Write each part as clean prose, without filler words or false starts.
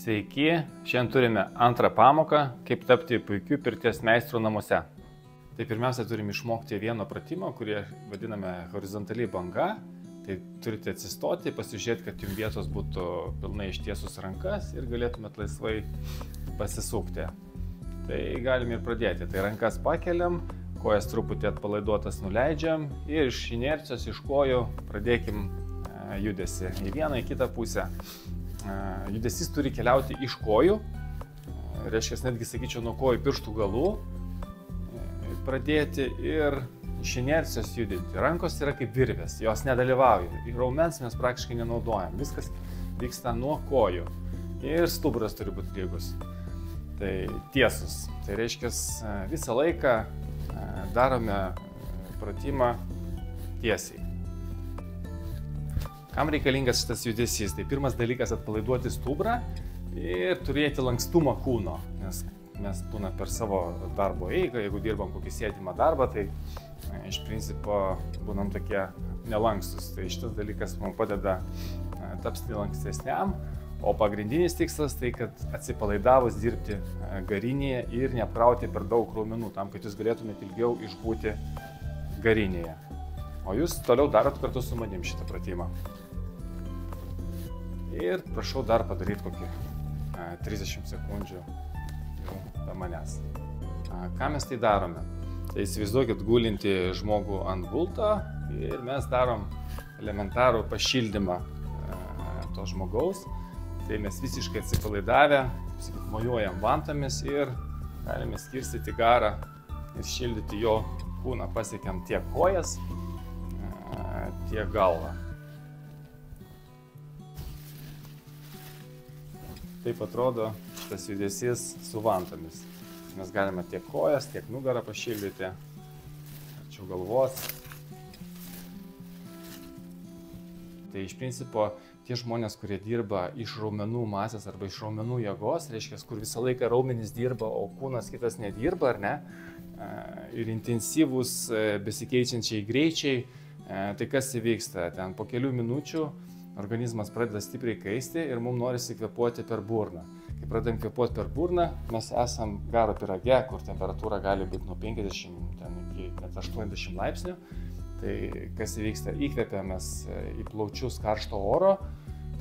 Sveiki, šiandien turime antrą pamoką, kaip tapti puikiu pirties meistru namuose. Tai pirmiausia, turime išmokti vieno pratimo, kurį vadiname horizontaliai banga. Tai turite atsistoti, pasižiūrėti, kad jums vietos būtų pilnai ištiesus rankas ir galėtumėt laisvai pasisukti. Tai galim ir pradėti. Tai rankas pakeliam, kojas truputį atpalaiduotas nuleidžiam ir iš inercijos, iš kojų pradėkim judesį į vieną, į kitą pusę. Judesys turi keliauti iš kojų, reiškia, netgi sakyčiau, nuo kojų pirštų galų pradėti ir iš inercijos judinti. Rankos yra kaip virvės, jos nedalyvauja. Ir raumens mes praktiškai nenaudojam. Viskas vyksta nuo kojų. Ir stuburas turi būti lygus. Tai tiesus. Tai reiškia, visą laiką darome pratimą tiesiai. Kam reikalingas šitas judesys? Tai pirmas dalykas atpalaiduoti stuburą ir turėti lankstumą kūno, nes mes būna per savo darbo eigą, jeigu dirbam kokį sėdimą darbą, tai iš principo būnam tokie nelankstus. Tai šitas dalykas mums padeda tapti lankstesniam, o pagrindinis tikslas tai, kad atsipalaidavus dirbti garinėje ir neapkrauti per daug raumenų, tam, kad jūs galėtumėte ilgiau išbūti garinėje. O jūs toliau darot kartu su manim šitą pratimą. Ir prašau dar padaryti kokį 30 sekundžių be manęs. Ką mes tai darome? Tai įsivaizduokit gulinti žmogų ant gulto ir mes darom elementarų pašildymą to žmogaus. Tai mes visiškai atsipalaidavę, mojuojam vantomis ir galime skirstyti garą ir šildyti jo kūną. Pasiekiam tiek kojas, tiek galvą. Taip atrodo šitas judesys su vantomis. Mes galime tiek kojas, tiek nugarą pašildyti, arčiau galvos. Tai iš principo tie žmonės, kurie dirba iš raumenų masės arba iš raumenų jėgos, reiškia, kur visą laiką raumenys dirba, o kūnas kitas nedirba, ar ne? Ir intensyvūs besikeičiančiai greičiai, tai kas įvyksta? Ten po kelių minučių organizmas pradeda stipriai kaisti ir mums norisi kvėpuoti per burną. Kai pradedam kvėpuoti per burną, mes esam garo pyrage, kur temperatūra gali būti nuo 50 iki net 80 laipsnių. Tai kas įvyksta? Įkvepiamės į plaučius karšto oro,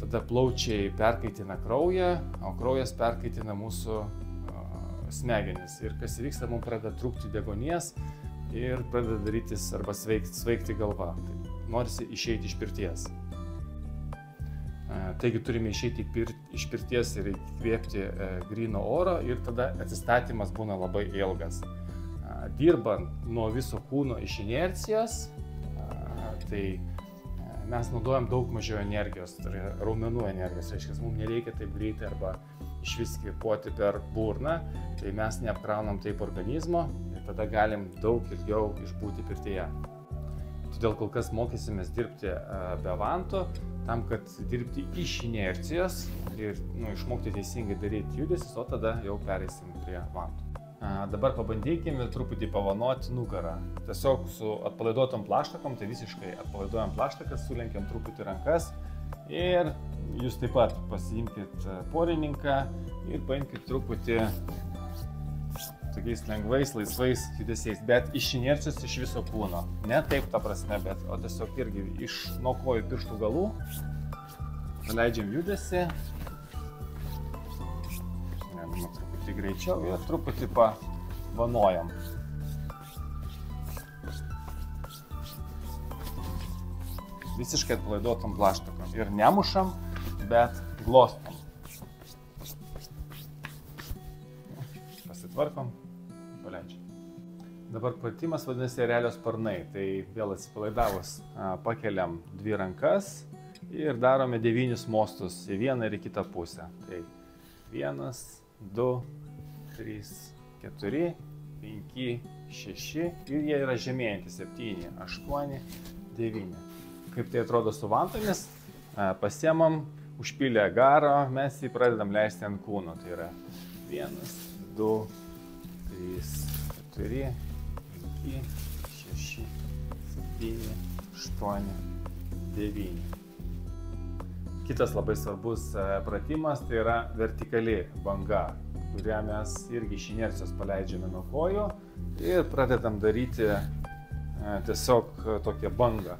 tada plaučiai perkaitina kraują, o kraujas perkaitina mūsų smegenis. Ir kas įvyksta, mums pradeda trūkti deguonies ir pradeda darytis arba svaigti galva. Tai norisi išeiti iš pirties. Taigi turime išeiti iš pirties ir įkvėpti gryno oro ir tada atsistatymas būna labai ilgas. Dirbant nuo viso kūno iš inercijos, tai mes naudojam daug mažiau energijos, tai raumenų energijos, reiškia, mums nereikia taip greitai arba išvis kvėpuoti per burną, tai mes neapkraunam taip organizmo ir tada galim daug ilgiau išbūti pirtyje. Todėl kol kas mokysimės dirbti be vantų, tam, kad dirbti iš inercijos ir išmokti teisingai daryti judesius, o tada jau pereisim prie vantų. Dabar pabandykime truputį pavanoti nugarą. Tiesiog su atpalaiduotom plaštakom, tai visiškai atpalaiduojam plaštakas, sulenkiam truputį rankas ir jūs taip pat pasiimkit porininką ir paimkit truputį tokiais lengvais, laisvais judesiais, bet iš inercijos iš viso kūno. Ne taip ta prasme, bet o tiesiog irgi iš nuo kojų pirštų galų. Nuleidžiam judesį. Truputį greičiau ir truputį pavanojam. Visiškai atpalaiduotam plaštakom. Ir nemušam, bet glostom. Pasitvarkom. Paleidžiam. Dabar pratimas vadinasi erelio sparnai. Tai vėl atsipalaidavus pakeliam dvi rankas ir darome 9 mostus į vieną ir į kitą pusę. Tai 1, 2, 3, 4, 5, 6 ir jie yra žemėjantys 7, 8, 9. Kaip tai atrodo su vantomis? Pasiemam, užpylę garo, mes jį pradedam leisti ant kūno. Tai yra 1, 2, 3, 4, 5, 6, 7, 8, 9. Kitas labai svarbus pratimas tai yra vertikali banga, kurią mes irgi iš inercijos paleidžiame nuo kojų ir pradedam daryti tiesiog tokią bangą.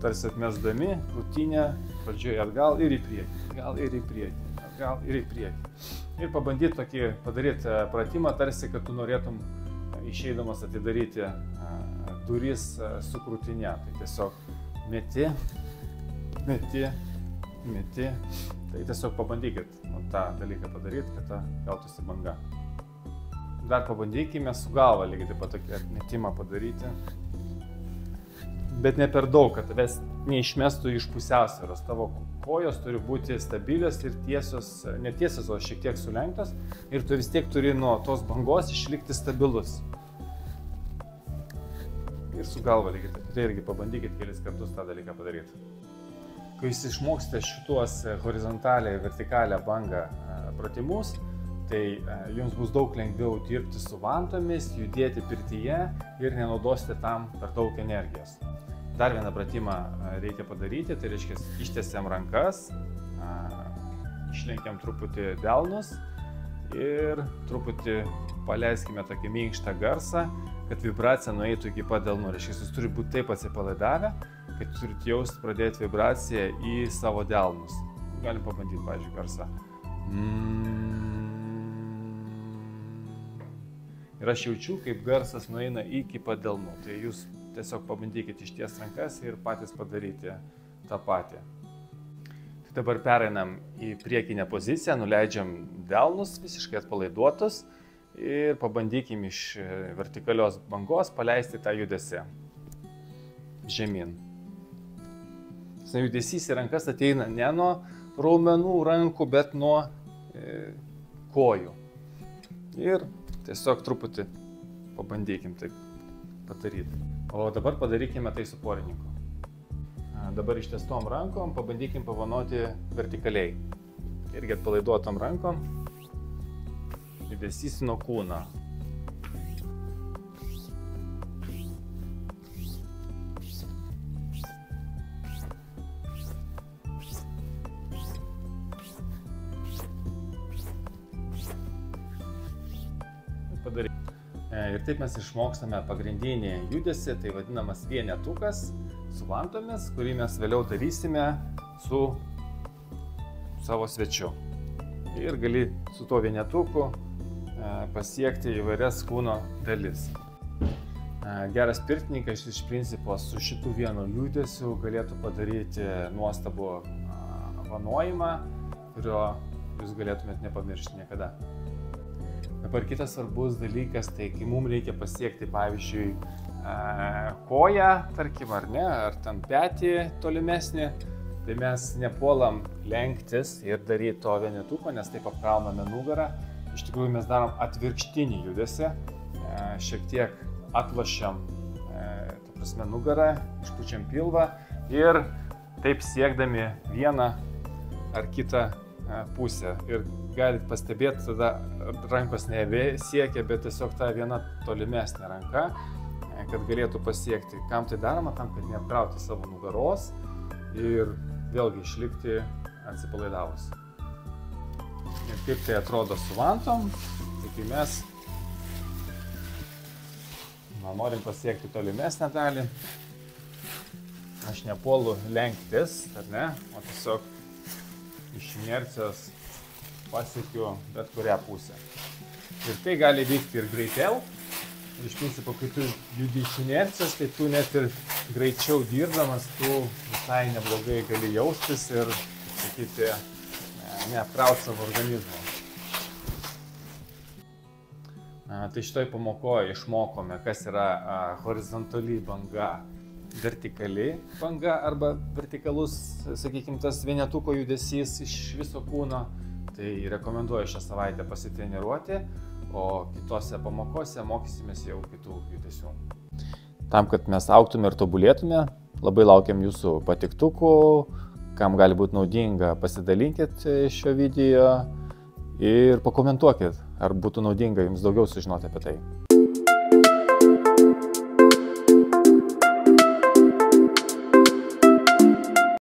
Tarsi atmesdami krūtinę pradžioje atgal ir į priekį, atgal ir į priekį, atgal ir į priekį. Ir pabandyti tokį padaryti pratimą, tarsi, kad tu norėtum išeidamas atidaryti duris su krūtinė. Tai tiesiog meti, meti, meti. Tai tiesiog pabandykit tą dalyką padaryti, kad ta gautųsi banga. Dar pabandykime su galva lygiai taip pat tokį metimą padaryti. Bet ne per daug, kad tavęs neišmestų iš pusiausvyros. Tavo kojos turi būti stabilios ir tiesios, ne tiesios, o šiek tiek sulenktos. Ir tu vis tiek turi nuo tos bangos išlikti stabilus. Ir su galva lygiai taip. Tai irgi pabandykit kelis kartus tą dalyką padaryti. Kai jūs išmoksite šituos horizontalią ir vertikalią bangą pratimus, tai jums bus daug lengviau dirbti su vantomis, judėti pirtyje ir nenaudosite tam per daug energijos. Dar vieną pratimą reikia padaryti, tai reiškia ištiesiam rankas, išlenkiam truputį delnus ir truputį paleiskime tokį minkštą garsą, kad vibracija nueitų iki pat delnų. Reiškia, jūs turite būti taip atsipalaidavę, kad turite jausti pradėti vibraciją į savo delnus. Galim pabandyti, pavyzdžiui, garsą. Ir aš jaučiu, kaip garsas nueina iki pat delnų. Tai jūs tiesiog pabandykite išties rankas ir patys padaryti tą patį. Tai dabar pereinam į priekinę poziciją, nuleidžiam delnus visiškai atpalaiduotus ir pabandykim iš vertikalios bangos paleisti tą judesį žemyn. Tas judesys į rankas ateina ne nuo raumenų rankų, bet nuo kojų. Ir tiesiog truputį pabandykim taip padaryti. O dabar padarykime tai su porininku. Dabar ištiestom rankom pabandykim pavanoti vertikaliai. Irgi atpalaiduotom rankom. Judesys nuo kūno. Ir taip mes išmokstame pagrindinį judesį, tai vadinamas vienetukas su vantomis, kurį mes vėliau darysime su savo svečiu. Ir gali su tuo vienetuku pasiekti įvairias kūno dalis. Geras pirtininkas iš principo su šitų vienu judesiu galėtų padaryti nuostabų vanojimą, kurio jūs galėtumėt nepamiršti niekada. Dabar kitas svarbus dalykas, tai kai mums reikia pasiekti, pavyzdžiui, koją, tarkim, ar ne, ar ten petį tolimesnį, tai mes nepuolam lenktis ir daryti to vienetuko, nes taip apkrauname nugarą. Iš tikrųjų mes darom atvirkštinį judesį, šiek tiek atlošiam nugarą, išpučiam pilvą ir taip siekdami vieną ar kitą pusę. Ir galite pastebėti, tada rankos nebesiekia, bet tiesiog ta viena tolimesnė ranka, kad galėtų pasiekti. Kam tai daroma? Tam, kad neapkrauti savo nugaros ir vėlgi išlikti atsipalaidavus. Ir kaip tai atrodo su vantom, tai kai mes norim pasiekti tolimesnę dalį, aš nepuolu lenktis, ar ne, o tiesiog iš inercijos pasiekiu bet kurią pusę. Ir tai gali vykti ir greitiau. Ir iš principo, kai tu judi iš inercijos, tai tu net ir greičiau dirbdamas, tu visai neblogai gali jaustis ir, sakyti, neapkrauti savo organizmo. Tai šitoj pamokoje išmokome, kas yra horizontali banga, vertikali banga arba vertikalus, sakykime, tas vienetuko judesys iš viso kūno. Tai rekomenduoju šią savaitę pasitreniruoti, o kitose pamokose mokysimės jau kitų judesių. Tam, kad mes augtume ir tobulėtume, labai laukiam jūsų patiktukų, kam gali būti naudinga, pasidalinkit šio video ir pakomentuokit, ar būtų naudinga jums daugiau sužinoti apie tai.